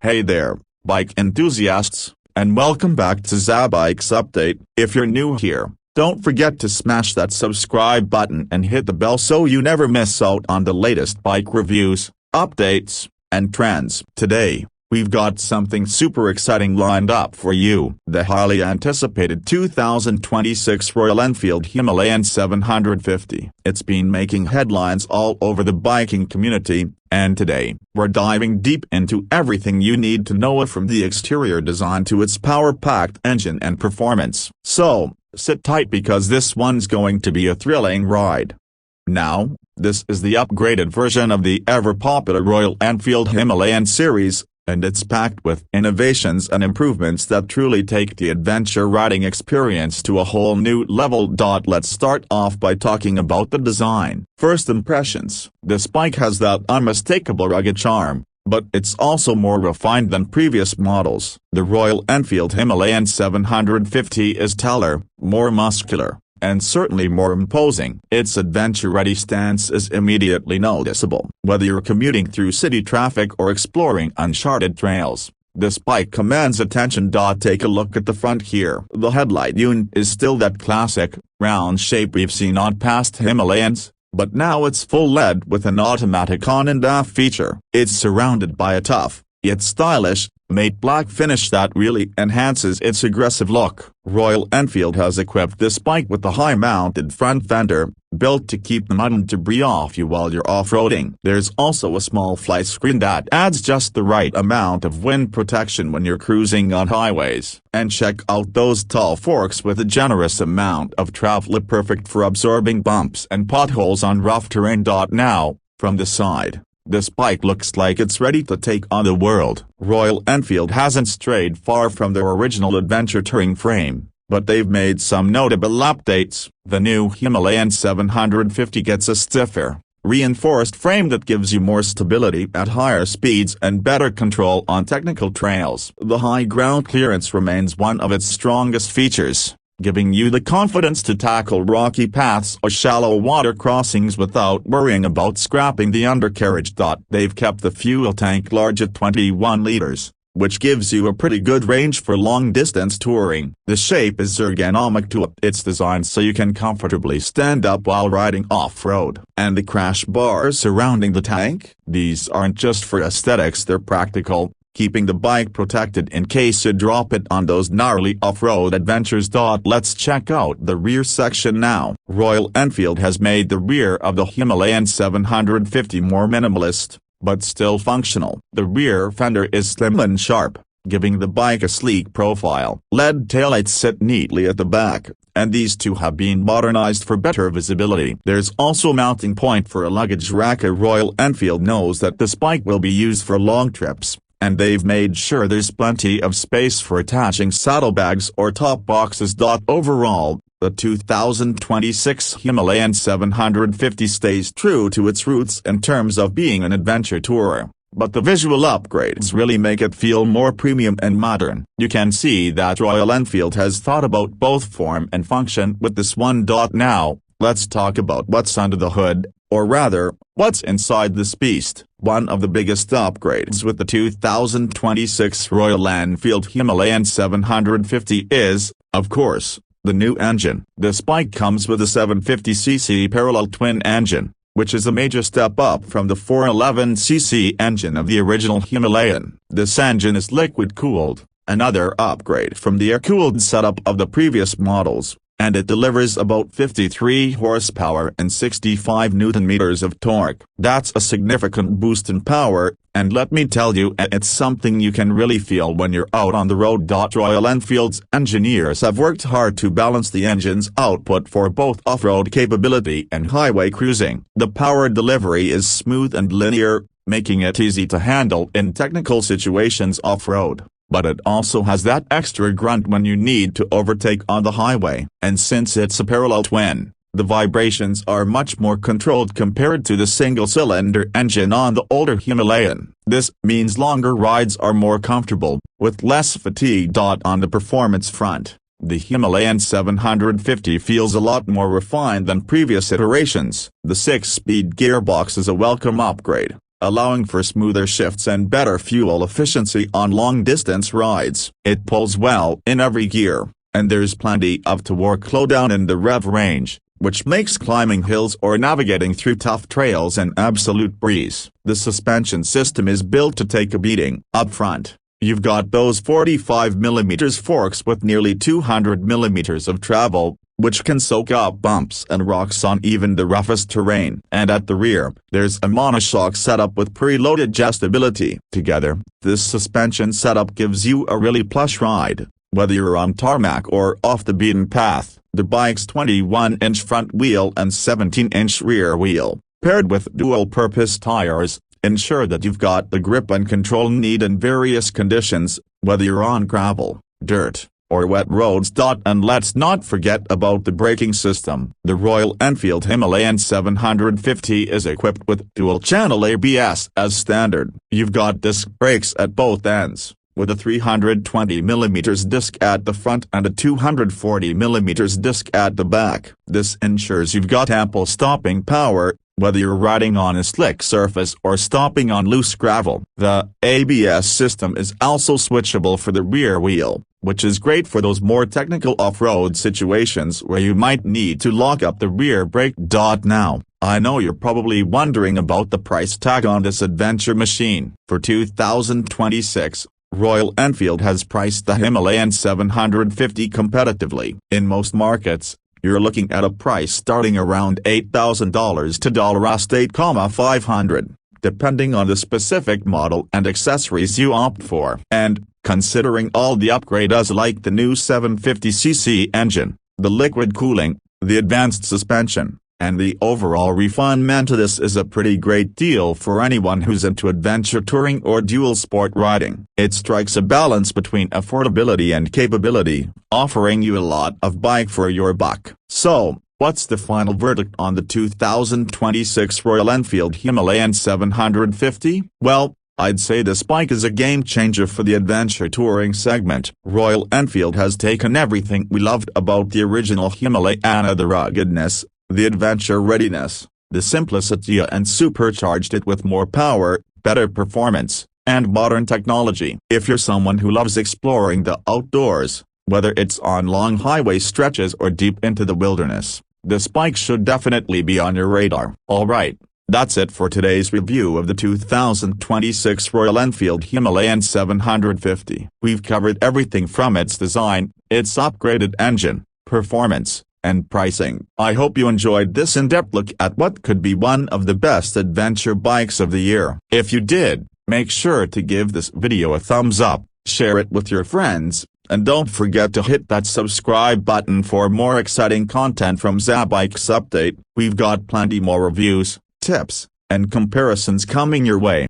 Hey there, bike enthusiasts, and welcome back to ZaBikes Update. If you're new here, don't forget to smash that subscribe button and hit the bell so you never miss out on the latest bike reviews, updates, and trends. Today, we've got something super exciting lined up for you. The highly anticipated 2026 Royal Enfield Himalayan 750. It's been making headlines all over the biking community, and today, we're diving deep into everything you need to know from the exterior design to its power-packed engine and performance. So, sit tight because this one's going to be a thrilling ride. Now, this is the upgraded version of the ever-popular Royal Enfield Himalayan series, and it's packed with innovations and improvements that truly take the adventure riding experience to a whole new level. Let's start off by talking about the design. First impressions. This bike has that unmistakable rugged charm, but it's also more refined than previous models. The Royal Enfield Himalayan 750 is taller, more muscular, and certainly more imposing. Its adventure-ready stance is immediately noticeable. Whether you're commuting through city traffic or exploring uncharted trails, this bike commands attention. Take a look at the front here. The headlight unit is still that classic, round shape we've seen on past Himalayans, but now it's full LED with an automatic on and off feature. It's surrounded by a tough, yet stylish, matte black finish that really enhances its aggressive look. Royal Enfield has equipped this bike with a high-mounted front fender, built to keep the mud and debris off you while you're off-roading. There's also a small flight screen that adds just the right amount of wind protection when you're cruising on highways. And check out those tall forks with a generous amount of travel, perfect for absorbing bumps and potholes on rough terrain. Now, from the side, this bike looks like it's ready to take on the world. Royal Enfield hasn't strayed far from their original adventure touring frame, but they've made some notable updates. The new Himalayan 750 gets a stiffer, reinforced frame that gives you more stability at higher speeds and better control on technical trails. The high ground clearance remains one of its strongest features, giving you the confidence to tackle rocky paths or shallow water crossings without worrying about scrapping the undercarriage. They've kept the fuel tank large at 21 liters, which gives you a pretty good range for long-distance touring. The shape is ergonomic too. It's designed so you can comfortably stand up while riding off-road. And the crash bars surrounding the tank? These aren't just for aesthetics, they're practical, keeping the bike protected in case you drop it on those gnarly off-road adventures. Let's check out the rear section now. Royal Enfield has made the rear of the Himalayan 750 more minimalist, but still functional. The rear fender is slim and sharp, giving the bike a sleek profile. LED taillights sit neatly at the back, and these two have been modernized for better visibility. There's also a mounting point for a luggage rack. Royal Enfield knows that this bike will be used for long trips, and they've made sure there's plenty of space for attaching saddlebags or top boxes. Overall, the 2026 Himalayan 750 stays true to its roots in terms of being an adventure tourer, but the visual upgrades really make it feel more premium and modern. You can see that Royal Enfield has thought about both form and function with this one. Now, let's talk about what's under the hood, or rather, what's inside this beast. One of the biggest upgrades with the 2026 Royal Enfield Himalayan 750 is, of course, the new engine. This bike comes with a 750cc parallel twin engine, which is a major step up from the 411cc engine of the original Himalayan. This engine is liquid-cooled, another upgrade from the air-cooled setup of the previous models, and it delivers about 53 horsepower and 65 Nm of torque. That's a significant boost in power, and let me tell you, it's something you can really feel when you're out on the road. Royal Enfield's engineers have worked hard to balance the engine's output for both off-road capability and highway cruising. The power delivery is smooth and linear, making it easy to handle in technical situations off-road. But it also has that extra grunt when you need to overtake on the highway. And since it's a parallel twin, the vibrations are much more controlled compared to the single-cylinder engine on the older Himalayan. This means longer rides are more comfortable, with less fatigue. On the performance front, The Himalayan 750 feels a lot more refined than previous iterations. The 6-speed gearbox is a welcome upgrade, allowing for smoother shifts and better fuel efficiency on long-distance rides. It pulls well in every gear, and there's plenty of torque low down in the rev range, which makes climbing hills or navigating through tough trails an absolute breeze. The suspension system is built to take a beating. Up front, you've got those 45mm forks with nearly 200mm of travel, which can soak up bumps and rocks on even the roughest terrain. And at the rear, there's a monoshock setup with preloaded adjustability. Together, this suspension setup gives you a really plush ride, whether you're on tarmac or off the beaten path. The bike's 21-inch front wheel and 17-inch rear wheel, paired with dual-purpose tires, ensure that you've got the grip and control you need in various conditions, whether you're on gravel, dirt, or wet roads. And let's not forget about the braking system. The Royal Enfield Himalayan 750 is equipped with dual-channel ABS as standard. You've got disc brakes at both ends, with a 320mm disc at the front and a 240mm disc at the back. This ensures you've got ample stopping power, whether you're riding on a slick surface or stopping on loose gravel. The ABS system is also switchable for the rear wheel, which is great for those more technical off-road situations where you might need to lock up the rear brake. Now, I know you're probably wondering about the price tag on this adventure machine. For 2026, Royal Enfield has priced the Himalayan 750 competitively. In most markets, you're looking at a price starting around $8,000 to $8,500, depending on the specific model and accessories you opt for. And, considering all the upgrades like the new 750cc engine, the liquid cooling, the advanced suspension, and the overall refinement, this is a pretty great deal for anyone who's into adventure touring or dual sport riding. It strikes a balance between affordability and capability, offering you a lot of bike for your buck. So, what's the final verdict on the 2026 Royal Enfield Himalayan 750? Well, I'd say this bike is a game changer for the adventure touring segment. Royal Enfield has taken everything we loved about the original Himalayan, the ruggedness, the adventure readiness, the simplicity, and supercharged it with more power, better performance, and modern technology. If you're someone who loves exploring the outdoors, whether it's on long highway stretches or deep into the wilderness, this bike should definitely be on your radar. Alright, that's it for today's review of the 2026 Royal Enfield Himalayan 750. We've covered everything from its design, its upgraded engine, performance, and pricing. I hope you enjoyed this in-depth look at what could be one of the best adventure bikes of the year. If you did, make sure to give this video a thumbs up, share it with your friends, and don't forget to hit that subscribe button for more exciting content from ZABikes Update. We've got plenty more reviews, tips, and comparisons coming your way.